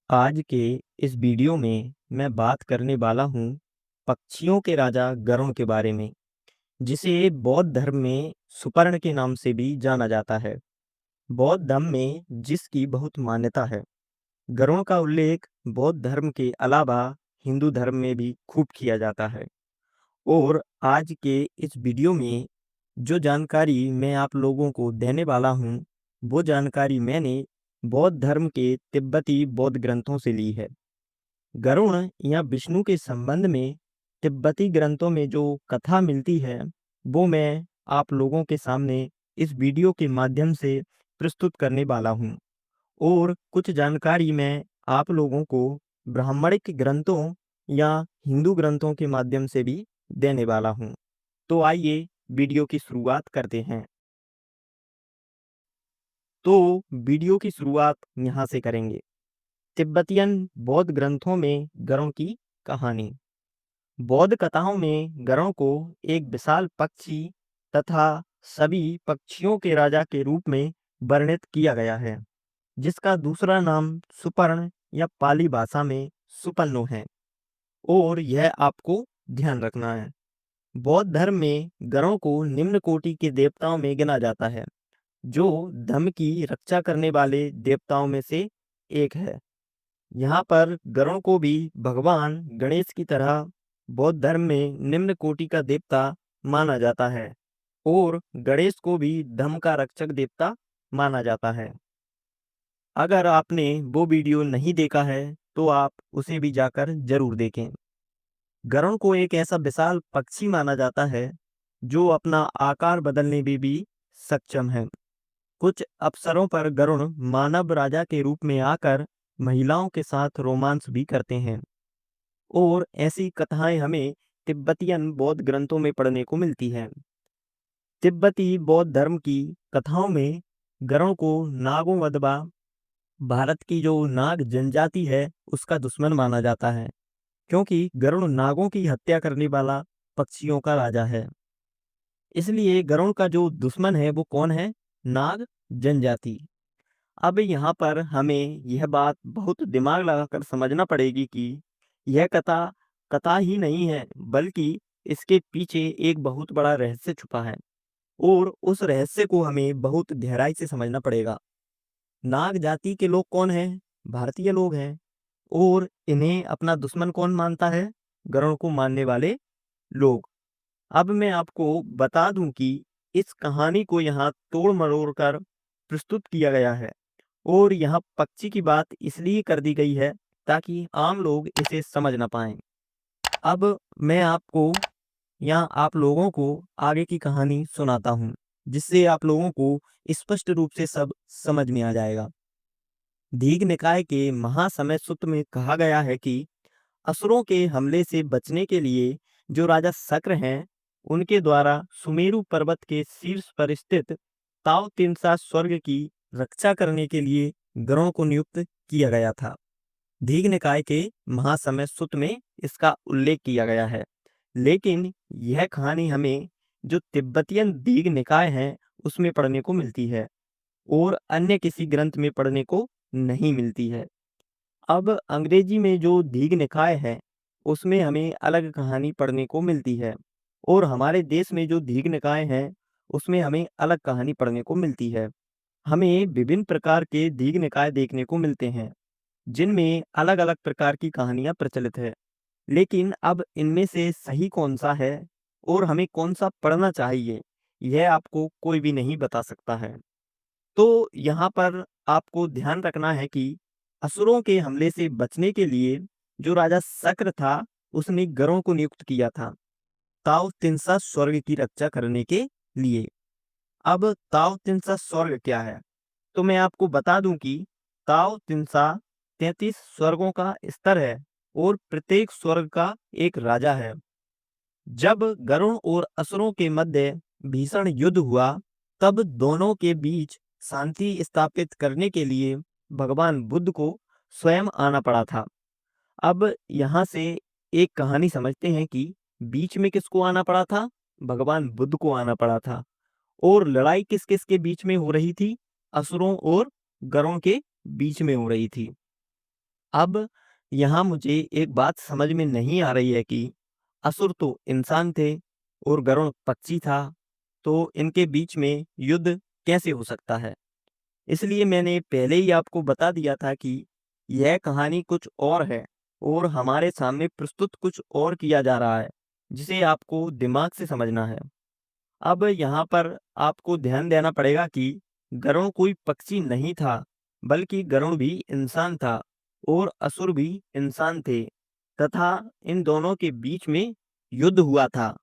आज के इस वीडियो में मैं बात करने वाला हूँ पक्षियों के राजा गरुड़ के बारे में, जिसे बौद्ध धर्म में सुपर्ण के नाम से भी जाना जाता है। बौद्ध धर्म में जिसकी बहुत मान्यता है। गरुड़ का उल्लेख बौद्ध धर्म के अलावा हिंदू धर्म में भी खूब किया जाता है। और आज के इस वीडियो में जो जानकारी मैं आप लोगों को देने वाला हूँ, वो जानकारी मैंने बौद्ध धर्म के तिब्बती बौद्ध ग्रंथों से ली है। गरुड़ या विष्णु के संबंध में तिब्बती ग्रंथों में जो कथा मिलती है, वो मैं आप लोगों के सामने इस वीडियो के माध्यम से प्रस्तुत करने वाला हूँ। और कुछ जानकारी मैं आप लोगों को ब्राह्मणिक ग्रंथों या हिंदू ग्रंथों के माध्यम से भी देने वाला हूँ। तो आइए वीडियो की शुरुआत करते हैं। तो वीडियो की शुरुआत यहाँ से करेंगे। तिब्बतियन बौद्ध ग्रंथों में गरुड़ की कहानी। बौद्ध कथाओं में गरुड़ को एक विशाल पक्षी तथा सभी पक्षियों के राजा के रूप में वर्णित किया गया है, जिसका दूसरा नाम सुपर्ण या पाली भाषा में सुपन्नो है। और यह आपको ध्यान रखना है। बौद्ध धर्म में गरुड़ को निम्न कोटि के देवताओं में गिना जाता है, जो धर्म की रक्षा करने वाले देवताओं में से एक है। यहाँ पर गरुड़ को भी भगवान गणेश की तरह बौद्ध धर्म में निम्न कोटि का देवता माना जाता है। और गणेश को भी धर्म का रक्षक देवता माना जाता है। अगर आपने वो वीडियो नहीं देखा है तो आप उसे भी जाकर जरूर देखें। गरुड़ को एक ऐसा विशाल पक्षी माना जाता है जो अपना आकार बदलने में भी सक्षम है। कुछ अवसरों पर गरुड़ मानव राजा के रूप में आकर महिलाओं के साथ रोमांस भी करते हैं। और ऐसी कथाएं हमें तिब्बतियन बौद्ध ग्रंथों में पढ़ने को मिलती हैं। तिब्बती बौद्ध धर्म की कथाओं में गरुड़ को नागों अथवा भारत की जो नाग जनजाति है उसका दुश्मन माना जाता है, क्योंकि गरुड़ नागों की हत्या करने वाला पक्षियों का राजा है। इसलिए गरुड़ का जो दुश्मन है वो कौन है? नाग जनजाति। अब यहाँ पर हमें यह बात बहुत दिमाग लगाकर समझना पड़ेगी कि यह कथा कथा ही नहीं है, बल्कि इसके पीछे एक बहुत बड़ा रहस्य छुपा है। और उस रहस्य को हमें बहुत गहराई से समझना पड़ेगा। नाग जाति के लोग कौन हैं? भारतीय लोग हैं। और इन्हें अपना दुश्मन कौन मानता है? गरुड़ को मानने वाले लोग। अब मैं आपको बता दूं कि इस कहानी को यहाँ तोड़ मरोड़ कर प्रस्तुत किया गया है। और यहाँ पक्षी की बात इसलिए कर दी गई है ताकि आम लोग इसे समझ ना पाएं। अब मैं आपको या आप लोगों को आगे की कहानी सुनाता हूँ, जिससे आप लोगों को स्पष्ट रूप से सब समझ में आ जाएगा। दीघ निकाय के महासमय सूत्र में कहा गया है कि असुरों के हमले से बचने के लिए जो राजा शक्र हैं, उनके द्वारा सुमेरु पर्वत के शीर्ष पर स्थित ताओ तिनसा स्वर्ग की रक्षा करने के लिए गरुड़ को नियुक्त किया गया था। दीघ निकाय के महासमय सूत्र में इसका उल्लेख किया गया है। लेकिन यह कहानी हमें जो तिब्बतियन दीघ निकाय है उसमें पढ़ने को मिलती है और अन्य किसी ग्रंथ में पढ़ने को नहीं मिलती है। अब अंग्रेजी में जो दीघ निकाय है उसमें हमें अलग कहानी पढ़ने को मिलती है। और हमारे देश में जो दीघ निकाय है उसमें हमें अलग कहानी पढ़ने को मिलती है। हमें विभिन्न प्रकार के दीघ निकाय देखने को मिलते हैं, जिनमें अलग अलग प्रकार की कहानियां प्रचलित है। लेकिन अब इनमें से सही कौन सा है और हमें कौन सा पढ़ना चाहिए, यह आपको कोई भी नहीं बता सकता है। तो यहाँ पर आपको ध्यान रखना है कि असुरों के हमले से बचने के लिए जो राजा शक्र था उसने गरुड़ को नियुक्त किया था ताओ तिनसा स्वर्ग की रक्षा करने के लिए। अब ताओ तिनसा स्वर्ग क्या है? तो मैं आपको बता दूं कि ताओ तिनसा 33 स्वर्गों का स्तर है और प्रत्येक स्वर्ग का एक राजा है। जब गरुड़ और असुरों के मध्य भीषण युद्ध हुआ, तब दोनों के बीच शांति स्थापित करने के लिए भगवान बुद्ध को स्वयं आना पड़ा था। अब यहाँ से एक कहानी समझते हैं कि बीच में किसको आना पड़ा था? भगवान बुद्ध को आना पड़ा था। और लड़ाई किस किस के बीच में हो रही थी? असुरों और गरुड़ के बीच में हो रही थी। अब यहाँ मुझे एक बात समझ में नहीं आ रही है कि असुर तो इंसान थे और गरुड़ पक्षी था, तो इनके बीच में युद्ध कैसे हो सकता है? इसलिए मैंने पहले ही आपको बता दिया था कि यह कहानी कुछ और है और हमारे सामने प्रस्तुत कुछ और किया जा रहा है, जिसे आपको दिमाग से समझना है। अब यहाँ पर आपको ध्यान देना पड़ेगा कि गरुड़ कोई पक्षी नहीं था, बल्कि गरुड़ भी इंसान था और असुर भी इंसान थे तथा इन दोनों के बीच में युद्ध हुआ था।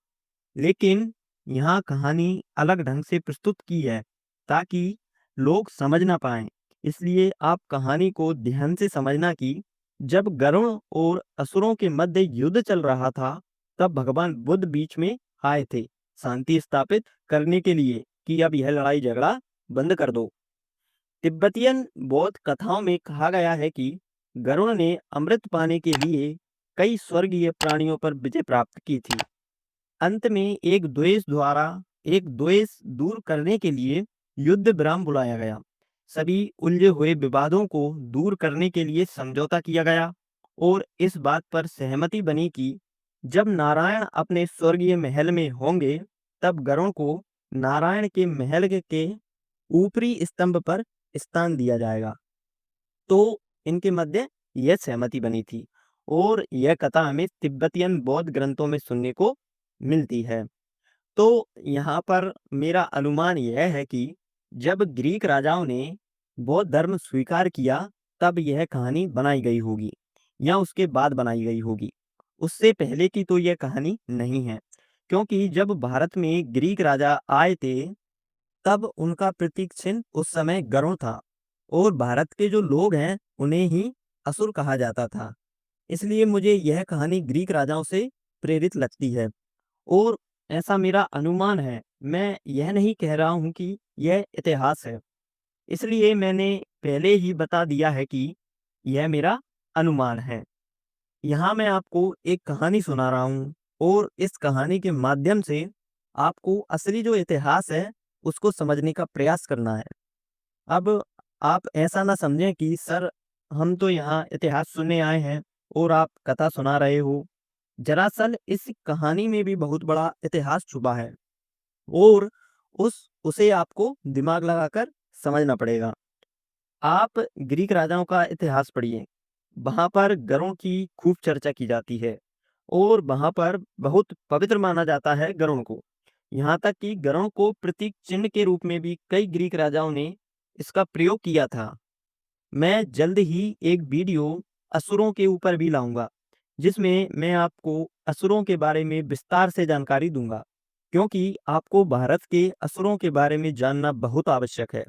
लेकिन यहाँ कहानी अलग ढंग से प्रस्तुत की है ताकि लोग समझ ना पाएं। इसलिए आप कहानी को ध्यान से समझना कि जब गरुड़ और असुरों के मध्य युद्ध चल रहा था, तब भगवान बुद्ध बीच में आए थे शांति स्थापित करने के लिए कि अब यह लड़ाई झगड़ा बंद कर दो। तिब्बतियन बौद्ध कथाओं में कहा गया है कि गरुड़ ने अमृत पाने के लिए कई स्वर्गीय प्राणियों पर विजय प्राप्त की थी। अंत में एक द्वेष दूर करने के लिए युद्ध विराम बुलाया गया। सभी उलझे हुए विवादों को दूर करने के लिए समझौता किया गया और इस बात पर सहमति बनी कि जब नारायण अपने स्वर्गीय महल में होंगे, तब गरुड़ को नारायण के महल के ऊपरी स्तंभ पर स्थान दिया जाएगा। तो इनके मध्य यह सहमति बनी थी और यह कथा हमें तिब्बतियन बौद्ध ग्रंथों में सुनने को मिलती है। तो यहाँ पर मेरा अनुमान यह है कि जब ग्रीक राजाओं ने बौद्ध धर्म स्वीकार किया, तब यह कहानी बनाई गई होगी या उसके बाद बनाई गई होगी। उससे पहले की तो यह कहानी नहीं है, क्योंकि जब भारत में ग्रीक राजा आए थे, तब उनका प्रतीक चिन्ह उस समय गरुड़ था और भारत के जो लोग हैं, उन्हें ही असुर कहा जाता था। इसलिए मुझे यह कहानी ग्रीक राजाओं से प्रेरित लगती है और ऐसा मेरा अनुमान है। मैं यह नहीं कह रहा हूँ कि यह इतिहास है। इसलिए मैंने पहले ही बता दिया है कि यह मेरा अनुमान है। यहाँ मैं आपको एक कहानी सुना रहा हूँ और इस कहानी के माध्यम से आपको असली जो इतिहास है, उसको समझने का प्रयास करना है। अब आप ऐसा ना समझें कि सर, हम तो यहाँ इतिहास सुनने आए हैं और आप कथा सुना रहे हो। दरअसल इस कहानी में भी बहुत बड़ा इतिहास छुपा है और उसे आपको दिमाग लगाकर समझना पड़ेगा। आप ग्रीक राजाओं का इतिहास पढ़िए। वहाँ पर गरुड़ की खूब चर्चा की जाती है और वहाँ पर बहुत पवित्र माना जाता है गरुड़ को। यहाँ तक कि गरुड़ को प्रतीक चिन्ह के रूप में भी कई ग्रीक राजाओं ने इसका प्रयोग किया था। मैं जल्द ही एक वीडियो असुरों के ऊपर भी लाऊंगा, जिसमें मैं आपको असुरों के बारे में विस्तार से जानकारी दूंगा, क्योंकि आपको भारत के असुरों के बारे में जानना बहुत आवश्यक है।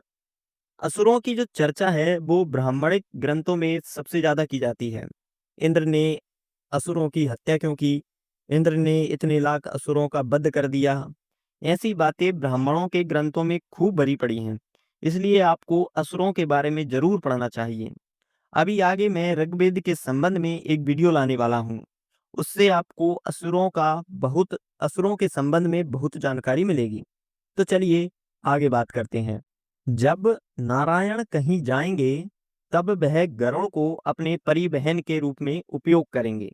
असुरों की जो चर्चा है, वो ब्राह्मणिक ग्रंथों में सबसे ज्यादा की जाती है। इंद्र ने असुरों की हत्या क्यों की? इंद्र ने इतने लाख असुरों का वध कर दिया। ऐसी बातें ब्राह्मणों के ग्रंथों में खूब भरी पड़ी हैं। इसलिए आपको असुरों के बारे में जरूर पढ़ना चाहिए। अभी आगे मैं ऋग्वेद के संबंध में एक वीडियो लाने वाला हूँ। उससे आपको असुरों के संबंध में बहुत जानकारी मिलेगी। तो चलिए आगे बात करते हैं। जब नारायण कहीं जाएंगे, तब वह गरुड़ को अपने परिवहन के रूप में उपयोग करेंगे।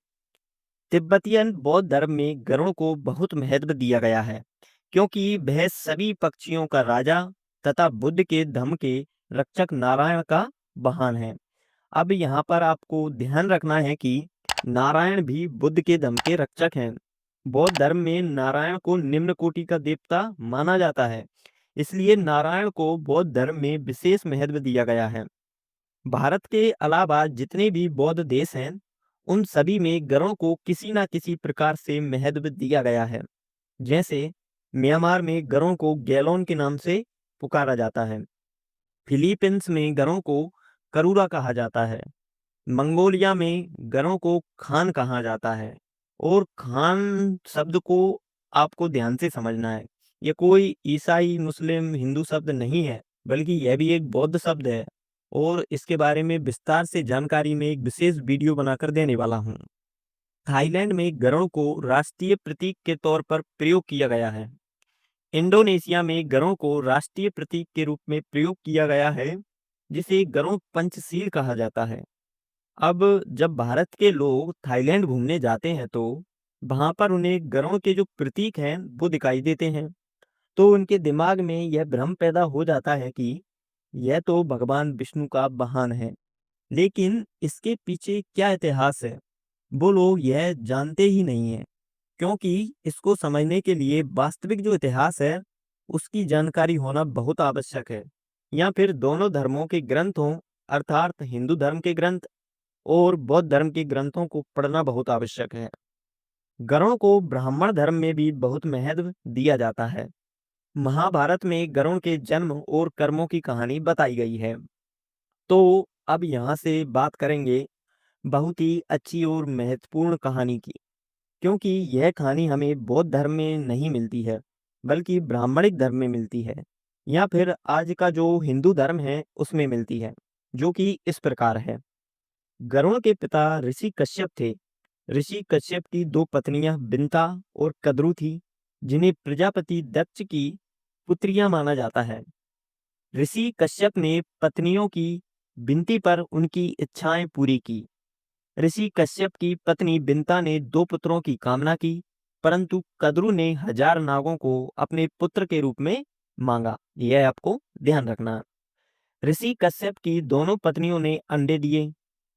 तिब्बतियन बौद्ध धर्म में गरुड़ को बहुत महत्व दिया गया है, क्योंकि वह सभी पक्षियों का राजा तथा बुद्ध के धम्म के रक्षक नारायण का वाहन है। अब यहाँ पर आपको ध्यान रखना है कि नारायण भी बुद्ध के धम्म के रक्षक हैं। बौद्ध धर्म में नारायण को निम्न कोटि का देवता माना जाता है। इसलिए नारायण को बौद्ध धर्म में विशेष महत्व दिया गया है। भारत के अलावा जितने भी बौद्ध देश हैं, उन सभी में गरुड़ को किसी न किसी प्रकार से महत्व दिया गया है। जैसे म्यांमार में गरुड़ को गैलोन के नाम से पुकारा जाता है। फिलीपींस में गरुड़ को करूरा कहा जाता है। मंगोलिया में गरों को खान कहा जाता है और खान शब्द को आपको ध्यान से समझना है। ये कोई ईसाई, मुस्लिम, हिंदू शब्द नहीं है, बल्कि यह भी एक बौद्ध शब्द है और इसके बारे में विस्तार से जानकारी में एक विशेष वीडियो बनाकर देने वाला हूँ। थाईलैंड में गरुड़ को राष्ट्रीय प्रतीक के तौर पर प्रयोग किया गया है। इंडोनेशिया में गरुड़ को राष्ट्रीय प्रतीक के रूप में प्रयोग किया गया है, जिसे गरुड़ पंचशील कहा जाता है। अब जब भारत के लोग थाईलैंड घूमने जाते हैं तो वहां पर उन्हें गरुड़ के जो प्रतीक हैं वो दिखाई देते हैं। तो उनके दिमाग में यह भ्रम पैदा हो जाता है कि यह तो भगवान विष्णु का वाहन है। लेकिन इसके पीछे क्या इतिहास है वो लोग यह जानते ही नहीं है, क्योंकि इसको समझने के लिए वास्तविक जो इतिहास है उसकी जानकारी होना बहुत आवश्यक है। या फिर दोनों धर्मों के ग्रंथों अर्थात हिंदू धर्म के ग्रंथ और बौद्ध धर्म के ग्रंथों को पढ़ना बहुत आवश्यक है। गरुड़ को ब्राह्मण धर्म में भी बहुत महत्व दिया जाता है। महाभारत में गरुड़ के जन्म और कर्मों की कहानी बताई गई है। तो अब यहाँ से बात करेंगे बहुत ही अच्छी और महत्वपूर्ण कहानी की, क्योंकि यह कहानी हमें बौद्ध धर्म में नहीं मिलती है बल्कि ब्राह्मणिक धर्म में मिलती है, या फिर आज का जो हिंदू धर्म है उसमें मिलती है, जो कि इस प्रकार है। गरुड़ के पिता ऋषि कश्यप थे। ऋषि कश्यप की दो पत्नियां बिंता और कद्रु थी, जिन्हें प्रजापति दक्ष की पुत्रियां माना जाता है। ऋषि कश्यप ने पत्नियों की विनती पर उनकी इच्छाएं पूरी की। ऋषि कश्यप की पत्नी बिंता ने दो पुत्रों की कामना की, परंतु कद्रु ने 1000 नागों को अपने पुत्र के रूप में मांगा। यह आपको ध्यान रखना है। ऋषि कश्यप की दोनों पत्नियों ने अंडे दिए।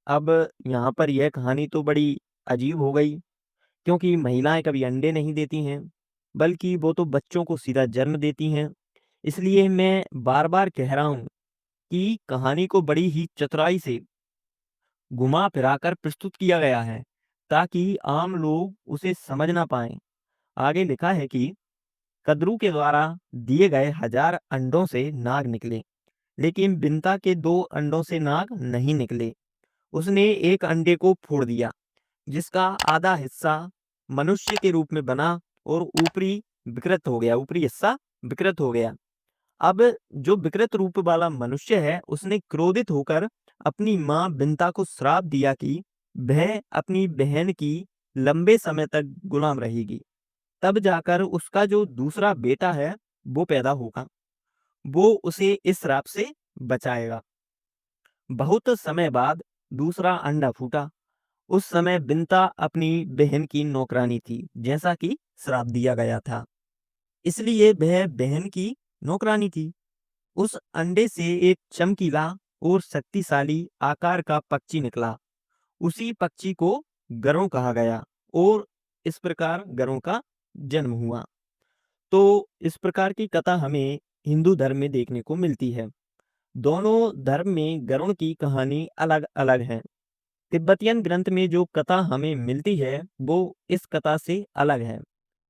अब यहाँ पर यह कहानी तो बड़ी अजीब हो गई, क्योंकि महिलाएं कभी अंडे नहीं देती हैं, बल्कि वो तो बच्चों को सीधा जन्म देती हैं। इसलिए मैं बार बार कह रहा हूँ कि कहानी को बड़ी ही चतुराई से घुमा फिराकर प्रस्तुत किया गया है, ताकि आम लोग उसे समझ ना पाएं। आगे लिखा है कि कद्रू के द्वारा दिए गए 1000 अंडों से नाग निकले, लेकिन बिंता के 2 अंडों से नाग नहीं निकले। उसने एक अंडे को फोड़ दिया, जिसका आधा हिस्सा मनुष्य के रूप में बना और ऊपरी हिस्सा विकृत हो गया। अब जो विकृत रूप वाला मनुष्य है उसने क्रोधित होकर अपनी मां बिंता को श्राप दिया कि वह अपनी बहन की लंबे समय तक गुलाम रहेगी। तब जाकर उसका जो दूसरा बेटा है वो पैदा होगा, वो उसे इस श्राप से बचाएगा। बहुत समय बाद दूसरा अंडा फूटा। उस समय बिंता अपनी बहन की नौकरानी थी, जैसा कि श्राप दिया गया था, इसलिए वह बहन की नौकरानी थी। उस अंडे से एक चमकीला और शक्तिशाली आकार का पक्षी निकला। उसी पक्षी को गरुड़ कहा गया और इस प्रकार गरुड़ का जन्म हुआ। तो इस प्रकार की कथा हमें हिंदू धर्म में देखने को मिलती है। दोनों धर्म में गरुड़ की कहानी अलग अलग है। तिब्बतियन ग्रंथ में जो कथा हमें मिलती है वो इस कथा से अलग है,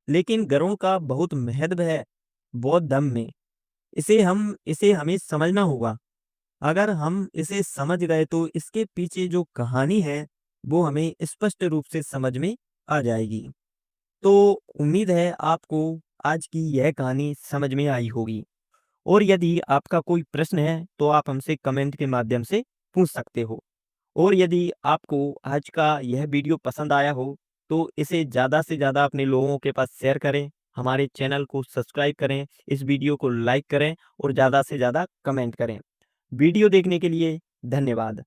लेकिन गरुड़ का बहुत महत्व है बौद्ध धर्म में। इसे हमें समझना होगा। अगर हम इसे समझ गए तो इसके पीछे जो कहानी है वो हमें स्पष्ट रूप से समझ में आ जाएगी। तो उम्मीद है आपको आज की यह कहानी समझ में आई होगी, और यदि आपका कोई प्रश्न है तो आप हमसे कमेंट के माध्यम से पूछ सकते हो। और यदि आपको आज का यह वीडियो पसंद आया हो तो इसे ज़्यादा से ज़्यादा अपने लोगों के पास शेयर करें, हमारे चैनल को सब्सक्राइब करें, इस वीडियो को लाइक करें और ज़्यादा से ज़्यादा कमेंट करें। वीडियो देखने के लिए धन्यवाद।